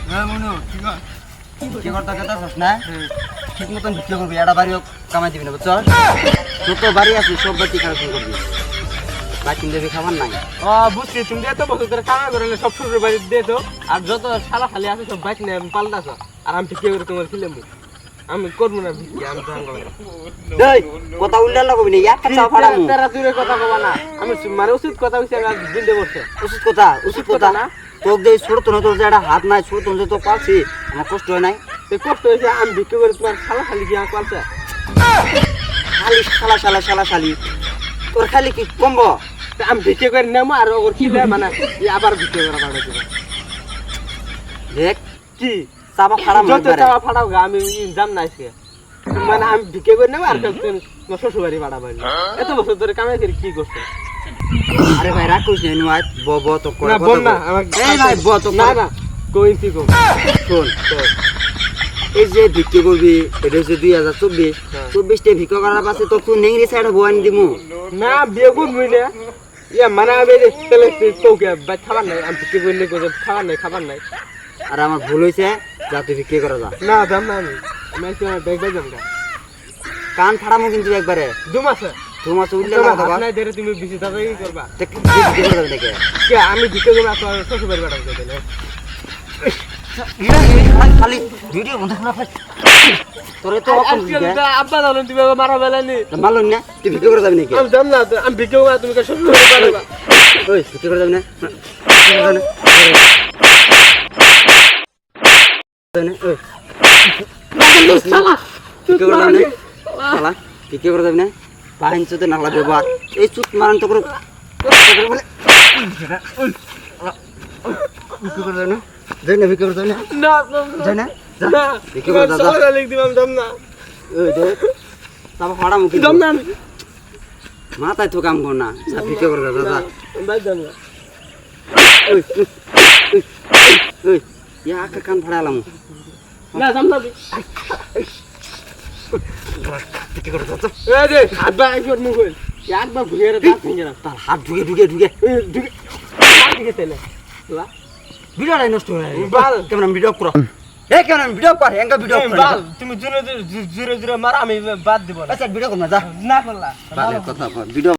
হ্যাঁ মনু ঠিক আছে কি করতে গেছস না ঠিক মতন ভিডিও করবি এটা বাড়িও কামাই দিবি না বুঝছস যত বাড়ি আছে সব বাড়ি কালেকশন করবি বাকি দেবি খাবার নাই বুঝছি তুমি এত বছর ধরে কামাই করে সব শ্বশুর বাড়ি দিয়ে তো আর যত শালা খালি আছে সব বাইক নিয়ে পাল্টাছ আর আমি ভিক্ষা করে তোমার খিলাম আমি করবো না ভিক্ষা আমি তো এই কথা উল্টা লাগবি না এক কাঁচা ফাড়ামু তারা দূরে কথা কবা না আমি মানে উচিত কথা হইছে আমি দিতে বসছে উচিত কথা না তোক দেই ছোট তো তোর যে একটা হাত নাই ছোট তো পালছি আমার কষ্ট হয় নাই তো কষ্ট হয়েছে আমি ভিক্ষা করে তোমার শালা খালি কি আমার পালছে খালি শালা শালি তোর খালি কি কমবো আমি ভিক্ষা করে নেবো আর ওর কি দেয় মানে আবার ভিক্ষা করে পাঠাই দেবো দেখ কি চাপা ফাড়ামু যত চাপা ফাটাও গা আমি জান না আজকে মানে আমি ভিক্ষা করে নেবো আর তোমার শ্বশুর বাড়ি পাঠাবো এত বছর ধরে কামাই করে কি করছো আরে ভাই রাখ কইছ না আজ ব তো করে না বল না এই ভাই ব তো না না কই কি কো শোন এই যে ভিক্ষা করবি এটা হচ্ছে 2024 24 ভিক্ষা করার পাশে তো তুই নেংরি সাইড বয়ান দিমু না বিয়ে করবি না ইয়া মানে আমি তেলে তোকে খাবার নাই আমি ভিক্ষা করে নিয়ে খাবার নাই আর আমার ভুল হইছে যা তুই ভিক্ষা করা যা না দাম না আমি ব্যাগ যাম গা কান ফাড়ামু কিন্তু একবারে দু মাসে উঠলে না দাদা নাই ধরে তুমি বেশি দাদাই করবা ভিক্ষা করে যাবে নাকি কে আমি ভিক্ষা করব আপনার শ্বশুর বাড়ি পাঠাবো তাহলে খালি ভিডিও বন্ধ করা ফাই তোরে তো আব্বা জানো তুমি মারা বেলানি মালুন না তুই ভিডিও করে যাবি নাকি আমি জান না আমি ভিক্ষা করব তুমি শ্বশুর বাড়ি পাঠাবা ওই ভিডিও করে যাবি না ভিক্ষা করে যাবি না বাহিন চোতে নালা ব্যবহার এই চুত মারান তো করে ভিক্ষা করে যাবি না যাই না ভিক্ষা করে যাবি না যাই না ভিক্ষা করে যা লিখ দিবাম দাম না ওই দেখ তারপর ফাড়া মুখি দাম না মাথায় তো কাম কর না যা ভিক্ষা করে যা যা ভাই দাম না ওই ইয়া আকা কান ফাড়ালাম না দাম না ভিক্ষা করে যা তো এই যে আব্বা একবার মুখ হইল একবার ঘুরে দাঁত ভেঙে না তার হাত ঢুকে দিকে তেলে ভিডিওটাই নষ্ট হয়ে বাল কেমন ভিডিও করো এই কেমন ভিডিও কর এঙ্গা ভিডিও কর বাল তুমি জোরে জোরে মারা আমি বাদ দিব না আচ্ছা ভিডিও কর না যা না করলা কথা ভিডিও